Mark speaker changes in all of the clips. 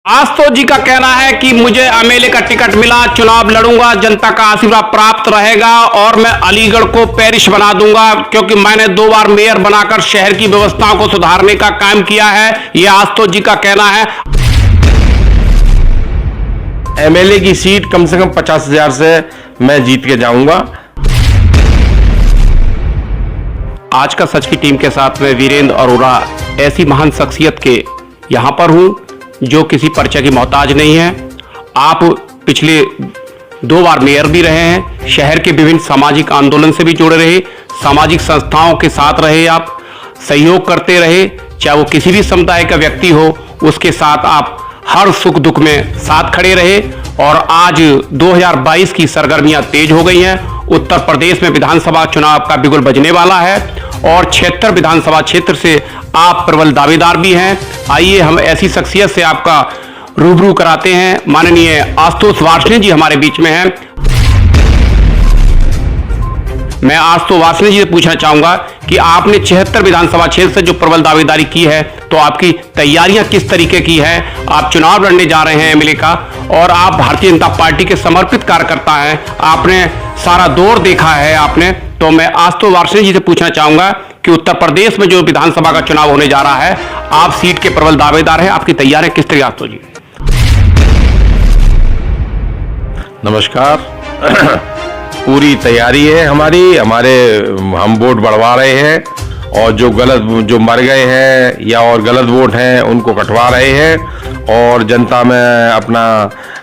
Speaker 1: आशुतोष जी का कहना है कि मुझे एमएलए का टिकट मिला, चुनाव लड़ूंगा, जनता का आशीर्वाद प्राप्त रहेगा और मैं अलीगढ़ को पेरिस बना दूंगा क्योंकि मैंने 2 बार मेयर बनाकर शहर की व्यवस्थाओं को सुधारने का काम किया है। यह आशुतोष जी का कहना है।
Speaker 2: एमएलए की सीट कम से कम 50,000 से मैं जीत के जाऊंगा।
Speaker 1: आज का सच की टीम के साथ में वीरेंद्र अरोड़ा ऐसी महान शख्सियत के यहां पर हूं जो किसी परिचय की मोहताज नहीं है। आप पिछले 2 बार मेयर भी रहे हैं, शहर के विभिन्न सामाजिक आंदोलन से भी जुड़े रहे, सामाजिक संस्थाओं के साथ रहे, आप सहयोग करते रहे, चाहे वो किसी भी समुदाय का व्यक्ति हो, उसके साथ आप हर सुख दुख में साथ खड़े रहे। और आज 2022 की सरगर्मियां तेज हो गई हैं। उत्तर प्रदेश में विधानसभा चुनाव का बिगुल बजने वाला है और 76 विधानसभा क्षेत्र से आप प्रबल दावेदार भी हैं। आइए हम ऐसी शख्सियत से आपका रूबरू कराते हैं। माननीय आशुतोष वार्ष्णेय जी हमारे बीच में हैं। मैं आशुतोष वार्ष्णेय जी से पूछना चाहूंगा कि आपने 76 विधानसभा क्षेत्र से जो प्रबल दावेदारी की है, तो आपकी तैयारियां किस तरीके की है? आप चुनाव लड़ने जा रहे हैं एमएलए का और आप भारतीय जनता पार्टी के समर्पित कार्यकर्ता हैं, आपने सारा दौर देखा है आपने। तो मैं आशुतोष वार्ष्णेय जी से पूछना चाहूंगा कि उत्तर प्रदेश में जो विधानसभा का चुनाव होने जा रहा है, आप सीट के प्रबल दावेदार हैं, आपकी तैयारियां किस तरह? आशुतोष जी
Speaker 2: नमस्कार। पूरी तैयारी है हमारे हम वोट बढ़वा रहे हैं और जो मर गए हैं या और गलत वोट हैं उनको कटवा रहे हैं और जनता में अपना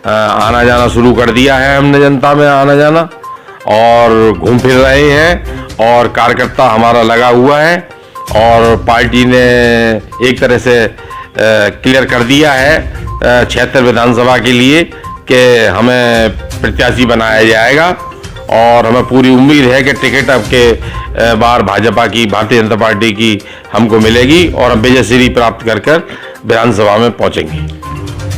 Speaker 2: आना जाना शुरू कर दिया है। हमने जनता में आना जाना और घूम फिर रहे हैं और कार्यकर्ता हमारा लगा हुआ है और पार्टी ने एक तरह से क्लियर कर दिया है 76 विधानसभा के लिए कि हमें प्रत्याशी बनाया जाएगा और हमें पूरी उम्मीद है कि टिकट अब के बार भाजपा की, भारतीय जनता पार्टी की हमको मिलेगी और हम विजयश्री प्राप्त कर विधानसभा में पहुंचेंगे।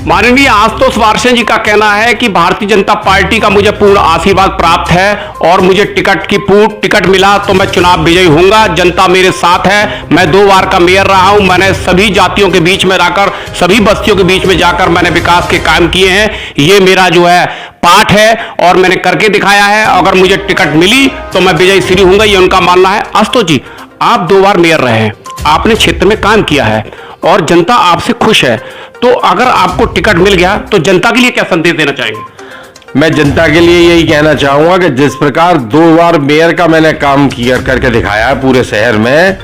Speaker 1: माननीय आशुतोष वार्ष्णेय जी का कहना है कि भारतीय जनता पार्टी का मुझे पूर्ण आशीर्वाद प्राप्त है और मुझे टिकट मिला तो मैं चुनाव विजयी होऊंगा, जनता मेरे साथ है। मैं 2 बार का मेयर रहा हूं, मैंने सभी जातियों के बीच में रहकर, सभी बस्तियों के बीच में जाकर मैंने विकास के काम किए हैं। ये मेरा जो है पाठ है और मैंने करके दिखाया है। अगर मुझे टिकट मिली तो मैं विजयी श्री होऊंगा, ये उनका मानना है। आशुतोष जी, आप 2 बार मेयर रहे हैं, आपने क्षेत्र में काम किया है और जनता आपसे खुश है, तो अगर आपको टिकट मिल गया तो जनता के लिए क्या संदेश देना चाहेंगे?
Speaker 2: मैं जनता के लिए यही कहना चाहूंगा कि जिस प्रकार 2 बार मेयर का मैंने काम किया करके दिखाया है पूरे शहर में,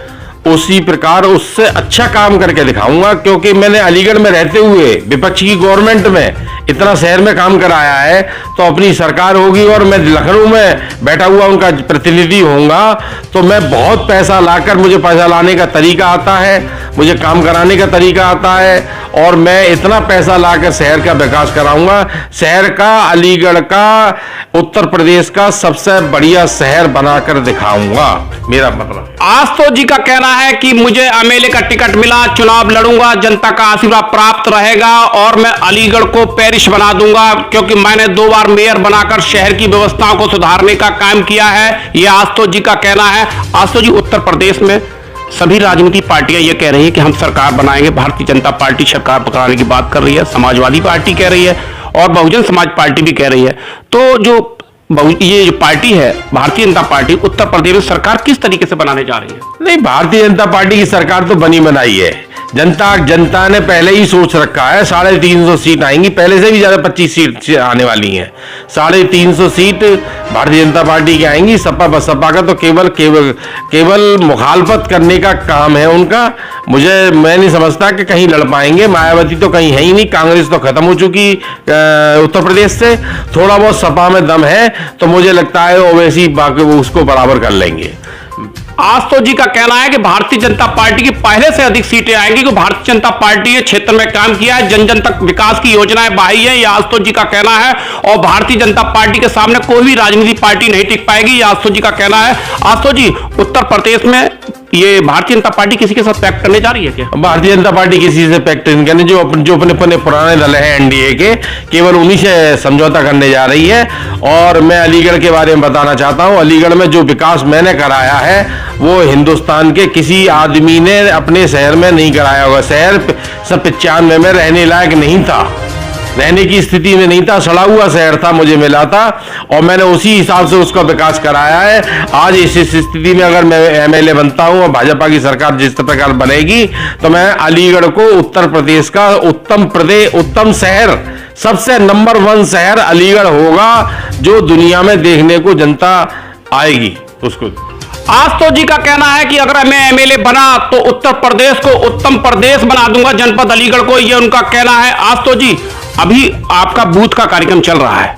Speaker 2: उसी प्रकार उससे अच्छा काम करके दिखाऊंगा क्योंकि मैंने अलीगढ़ में रहते हुए विपक्ष की गवर्नमेंट में इतना शहर में काम कराया है, तो अपनी सरकार होगी और मैं लखनऊ में बैठा हुआ उनका प्रतिनिधि होऊंगा तो मैं बहुत पैसा लाकर, मुझे पैसा लाने का तरीका आता है, मुझे काम कराने का तरीका आता है और मैं इतना पैसा लाकर शहर का विकास कराऊंगा, शहर का, अलीगढ़ का, उत्तर प्रदेश का सबसे बढ़िया शहर बनाकर दिखाऊंगा। मेरा मतलब
Speaker 1: आशुतोष जी का कहना है कि मुझे एमएलए का टिकट मिला, चुनाव लड़ूंगा, जनता का आशीर्वाद प्राप्त रहेगा और मैं अलीगढ़ को पेरिस बना दूंगा क्योंकि मैंने 2 बार मेयर बनाकर शहर की व्यवस्थाओं को सुधारने का काम किया है। यह आशुतोष जी का कहना है। आशुतोष जी, उत्तर प्रदेश में सभी राजनीतिक पार्टियां ये कह रही है कि हम सरकार बनाएंगे। भारतीय जनता पार्टी सरकार बनाने की बात कर रही है, समाजवादी पार्टी कह रही है और बहुजन समाज पार्टी भी कह रही है। तो ये जो पार्टी है भारतीय जनता पार्टी, उत्तर प्रदेश में सरकार किस तरीके से बनाने जा रही है?
Speaker 2: नहीं, भारतीय जनता पार्टी की सरकार तो बनी बनाई है। जनता ने पहले ही सोच रखा है 350 सीट आएंगी, पहले से भी ज्यादा 25 सीट आने वाली हैं। 350 सीट भारतीय जनता पार्टी की आएंगी। सपा का तो केवल मुखालफत करने का काम है उनका। मैं नहीं समझता कि कहीं लड़ पाएंगे। मायावती तो कहीं है ही नहीं, कांग्रेस तो खत्म हो चुकी उत्तर प्रदेश से। थोड़ा बहुत सपा में दम है तो मुझे लगता है ओवैसी बाकी वो उसको बराबर कर लेंगे।
Speaker 1: आशुतोष जी का कहना है कि भारतीय जनता पार्टी की पहले से अधिक सीटें आएंगी क्योंकि भारतीय जनता पार्टी ने क्षेत्र में काम किया है, जन जन तक विकास की योजनाएं बढ़ाई है। यह आशुतोष जी का कहना है और भारतीय जनता पार्टी के सामने कोई भी राजनीतिक पार्टी नहीं टिक पाएगी, यह आशुतोष जी का कहना है। आशुतोष जी, उत्तर प्रदेश में ये भारतीय जनता पार्टी किसी के साथ पैक्ट करने जा रही है क्या?
Speaker 2: भारतीय जनता पार्टी किसी से पैक्ट नहीं करने, जो अपने पुराने दल हैं एनडीए के, केवल उन्हीं से समझौता करने जा रही है। और मैं अलीगढ़ के बारे में बताना चाहता हूं, अलीगढ़ में जो विकास मैंने कराया है वो हिंदुस्तान के किसी आदमी ने अपने शहर में नहीं कराया होगा। शहर 95 में रहने लायक नहीं था, रहने की स्थिति में नहीं था, सड़ा हुआ शहर था, मुझे मिला था और मैंने उसी हिसाब से उसका विकास कराया है। आज इस स्थिति में अगर मैं एमएलए बनता हूं और भाजपा की सरकार जिस प्रकार बनेगी तो मैं अलीगढ़ को उत्तर प्रदेश का उत्तम शहर, सबसे नंबर 1 शहर अलीगढ़ होगा, जो दुनिया में देखने को जनता आएगी उसको।
Speaker 1: आस्तो जी का कहना है कि अगर मैं एमएलए बना तो उत्तर प्रदेश को उत्तम प्रदेश बना दूंगा, जनपद अलीगढ़ को, ये उनका कहना है। आस्तो जी, अभी आपका बूथ का कार्यक्रम चल रहा है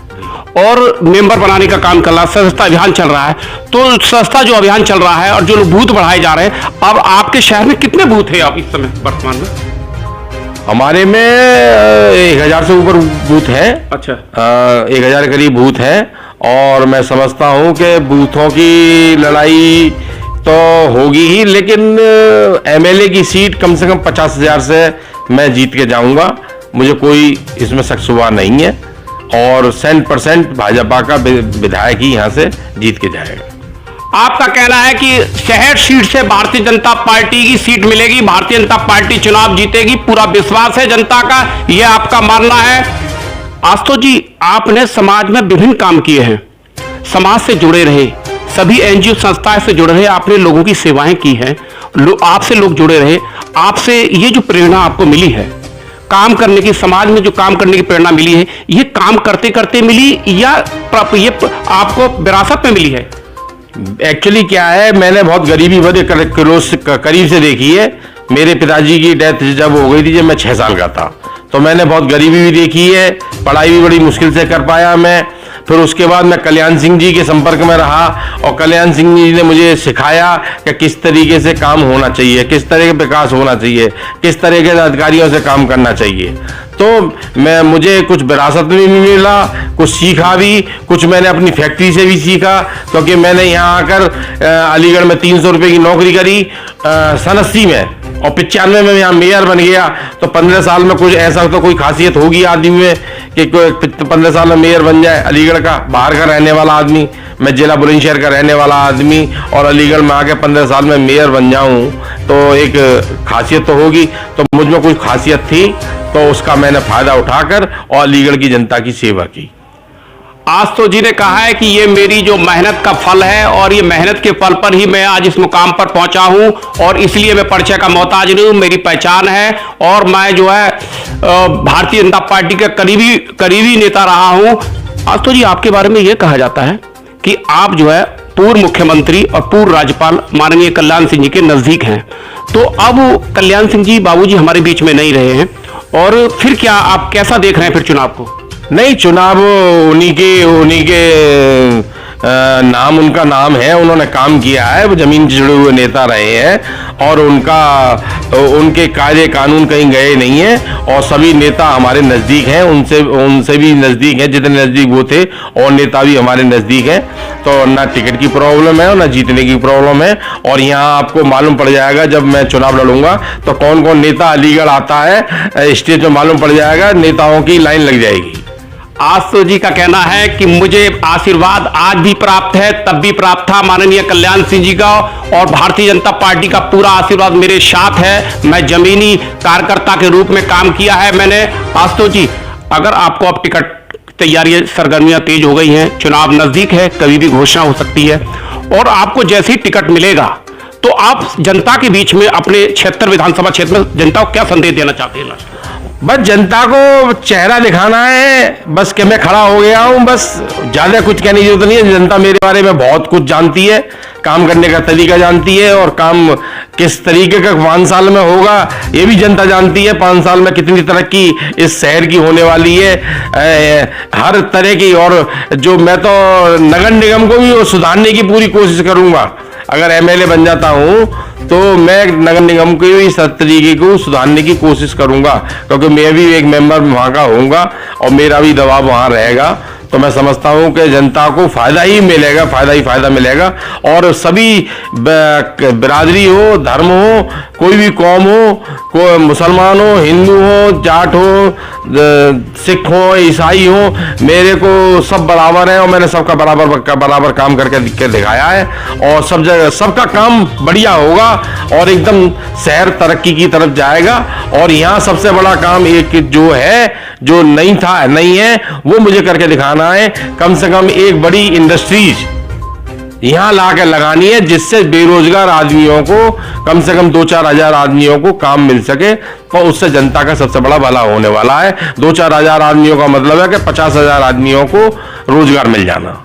Speaker 1: और मेंबर बनाने का काम चल रहा है, सदस्यता अभियान चल रहा है, तो सदस्यता जो अभियान चल रहा है और जो बूथ बढ़ाए जा रहे हैं, अब आपके शहर में कितने बूथ है आप इस समय वर्तमान में?
Speaker 2: हमारे में 1000 से ऊपर बूथ है।
Speaker 1: अच्छा,
Speaker 2: 1000 करीब बूथ है और मैं समझता हूं कि बूथों की लड़ाई तो होगी ही, लेकिन एमएलए की सीट कम से कम 50,000 से मैं जीत के जाऊंगा, मुझे कोई इसमें शक शुबा नहीं है। और 100% भाजपा का विधायक ही यहां से जीत के जाएगा।
Speaker 1: आपका कहना है कि शहर सीट से भारतीय जनता पार्टी की सीट मिलेगी, भारतीय जनता पार्टी चुनाव जीतेगी, पूरा विश्वास है जनता का, यह आपका मानना है। आस्तो जी, आपने समाज में विभिन्न काम किए हैं, समाज से जुड़े रहे, सभी एनजीओ संस्थाएं से जुड़े रहे, आपने लोगों की सेवाएं की हैं, आपसे लोग जुड़े रहे, आपसे ये जो प्रेरणा आपको मिली है काम करने की, समाज में जो काम करने की प्रेरणा मिली है, ये काम करते करते मिली या ये आपको विरासत में मिली है?
Speaker 2: एक्चुअली क्या है, मैंने बहुत गरीबी बड़े करीब से देखी है। मेरे पिताजी की डेथ जब हो गई थी, जब मैं 6 साल का था, तो मैंने बहुत गरीबी भी देखी है, पढ़ाई भी बड़ी मुश्किल से कर पाया मैं। फिर उसके बाद मैं कल्याण सिंह जी के संपर्क में रहा और कल्याण सिंह जी ने मुझे सिखाया कि किस तरीके से काम होना चाहिए, किस तरह का विकास होना चाहिए, किस तरह के अधिकारियों से काम करना चाहिए। तो मुझे कुछ विरासत में भी मिला, कुछ सीखा भी, कुछ मैंने अपनी फैक्ट्री से भी सीखा, क्योंकि मैंने यहाँ आकर अलीगढ़ में 300 रुपये की नौकरी करी सन 80 में और 95 में यहाँ मेयर बन गया। तो 15 साल में कुछ ऐसा तो कोई खासियत होगी आदमी में कि 15 साल में मेयर बन जाए। अलीगढ़ का बाहर का रहने वाला आदमी, मैं जिला बुलंदशहर का रहने वाला आदमी और अलीगढ़ में आके 15 साल में मेयर बन जाऊं तो एक खासियत तो होगी। तो मुझ में कुछ खासियत थी तो उसका मैंने फायदा उठाकर और अलीगढ़ की जनता की सेवा की।
Speaker 1: आस्तो जी ने कहा है कि ये मेरी जो मेहनत का फल है और ये मेहनत के फल पर ही मैं आज इस मुकाम पर पहुंचा हूं और इसलिए मैं परिचय का मोहताज नहीं हूं, मेरी पहचान है और मैं जो है भारतीय जनता पार्टी के करीबी नेता रहा हूं। आस्तो जी, आपके बारे में ये कहा जाता है कि आप जो है पूर्व मुख्यमंत्री और पूर्व राज्यपाल माननीय कल्याण सिंह जी के नजदीक हैं। तो अब कल्याण सिंह जी बाबूजी हमारे बीच में नहीं रहे हैं और फिर क्या आप कैसा देख रहे हैं फिर चुनाव को?
Speaker 2: नहीं, चुनाव उन्हीं के नाम, उनका नाम है, उन्होंने काम किया है, वो जमीन से जुड़े हुए नेता रहे हैं और उनके कायदे कानून कहीं गए नहीं हैं और सभी नेता हमारे नज़दीक हैं, उनसे भी नज़दीक हैं जितने नज़दीक वो थे और नेता भी हमारे नज़दीक हैं। तो ना टिकट की प्रॉब्लम है और ना जीतने की प्रॉब्लम है। और यहाँ आपको मालूम पड़ जाएगा जब मैं चुनाव लड़ूंगा तो कौन कौन नेता अलीगढ़ आता है, स्टेज में मालूम पड़ जाएगा, नेताओं की लाइन लग जाएगी।
Speaker 1: आस्तो जी का कहना है कि मुझे आशीर्वाद आज भी प्राप्त है, तब भी प्राप्त था माननीय कल्याण सिंह जी का और भारतीय जनता पार्टी का पूरा आशीर्वाद मेरे साथ है। मैं जमीनी कार्यकर्ता के रूप में काम किया है मैंने। आस्तो जी, अगर आपको अब टिकट तैयारी सरगर्मियां तेज हो गई हैं, चुनाव नजदीक है, कभी भी घोषणा हो सकती है और आपको जैसे ही टिकट मिलेगा तो आप जनता के बीच में अपने 76 विधानसभा क्षेत्र में जनता को क्या संदेश देना चाहते हैं?
Speaker 2: बस जनता को चेहरा दिखाना है, बस कि मैं खड़ा हो गया हूं, बस ज्यादा कुछ कहने की जरूरत नहीं है। जनता मेरे बारे में बहुत कुछ जानती है, काम करने का तरीका जानती है और काम किस तरीके का 5 साल में होगा ये भी जनता जानती है। 5 साल में कितनी तरक्की इस शहर की होने वाली है, हर तरह की। और जो मैं तो नगर निगम को भी सुधारने की पूरी कोशिश करूंगा। अगर एमएलए बन जाता हूं तो मैं नगर निगम को भी इस तरीके को सुधारने की कोशिश करूंगा, क्योंकि मैं भी एक मेंबर वहां का होऊंगा और मेरा भी दबाव वहां रहेगा। तो मैं समझता हूं कि जनता को फायदा ही मिलेगा, फायदा मिलेगा। और सभी बिरादरी हो, धर्म हो, कोई भी कौम हो, कोई मुसलमान हो, हिंदू हो, जाट हो, सिख हो, ईसाई हो, मेरे को सब बराबर है और मैंने सबका बराबर काम करके दिखाया है। और सब जगह सबका काम बढ़िया होगा और एकदम शहर तरक्की की तरफ जाएगा। और यहाँ सबसे बड़ा काम एक जो है, जो नहीं है, वो मुझे करके दिखाना है। कम से कम एक बड़ी इंडस्ट्रीज यहां लाकर लगानी है, जिससे बेरोजगार आदमियों को कम से कम 2-4 हजार आदमियों को काम मिल सके। और उससे जनता का सबसे बड़ा भला होने वाला है। 2-4 हजार आदमियों का मतलब है कि 50,000 आदमियों को रोजगार मिल जाना।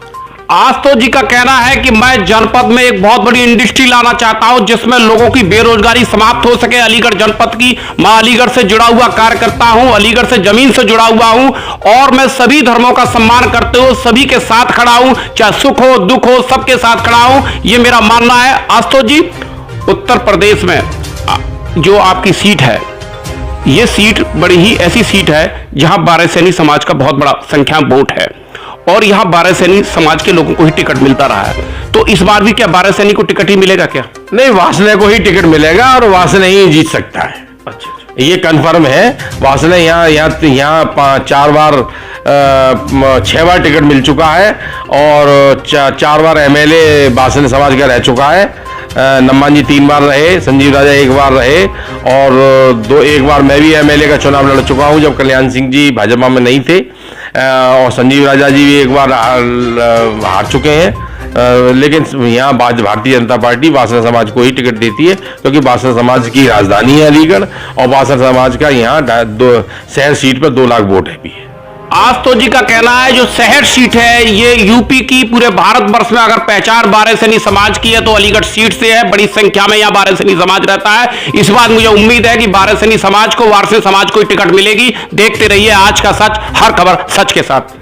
Speaker 1: आस्तोष जी का कहना है कि मैं जनपद में एक बहुत बड़ी इंडस्ट्री लाना चाहता हूं जिसमें लोगों की बेरोजगारी समाप्त हो सके। अलीगढ़ जनपद की, मैं अलीगढ़ से जुड़ा हुआ कार्य करता हूं, अलीगढ़ से जमीन से जुड़ा हुआ हूं और मैं सभी धर्मों का सम्मान करते हुए सभी के साथ खड़ा हूं, चाहे सुख हो दुख हो सबके साथ खड़ा हूं, ये मेरा मानना है। आस्तोष जी, उत्तर प्रदेश में जो आपकी सीट है, ये सीट बड़ी ही ऐसी सीट है जहां बारहसेनी समाज का बहुत बड़ा संख्या वोट है और यहाँ बारहसेनी समाज के लोगों को ही टिकट मिलता रहा है। तो इस बार भी क्या बारहसेनी को टिकट ही मिलेगा क्या?
Speaker 2: नहीं, वासने को ही टिकट मिलेगा और वासने ही जीत सकता है।
Speaker 1: अच्छा,
Speaker 2: ये कंफर्म है। वासने यहाँ 4 बार 6 बार टिकट मिल चुका है और 4 बार एमएलए वासने समाज का रह चुका है। नम्मान जी 3 बार रहे, संजीव राजा 1 बार रहे और एक बार मैं भी एमएलए का चुनाव लड़ चुका हूँ जब कल्याण सिंह जी भाजपा में नहीं थे। और संजीव राजा जी भी 1 बार हार चुके हैं। लेकिन यहाँ भारतीय जनता पार्टी वासना समाज को ही टिकट देती है क्योंकि वासना समाज की राजधानी है अलीगढ़ और वासना समाज का यहाँ शहर सीट पर 2 लाख वोट है भी है।
Speaker 1: आस्तोष जी का कहना है जो शहर सीट है ये यूपी की, पूरे भारतवर्ष में अगर पहचान बारहसेनी समाज की है तो अलीगढ़ सीट से है। बड़ी संख्या में यहाँ बारहसेनी समाज रहता है। इस बार मुझे उम्मीद है कि बारहसेनी समाज को, वारसी समाज को टिकट मिलेगी। देखते रहिए आज का सच, हर खबर सच के साथ।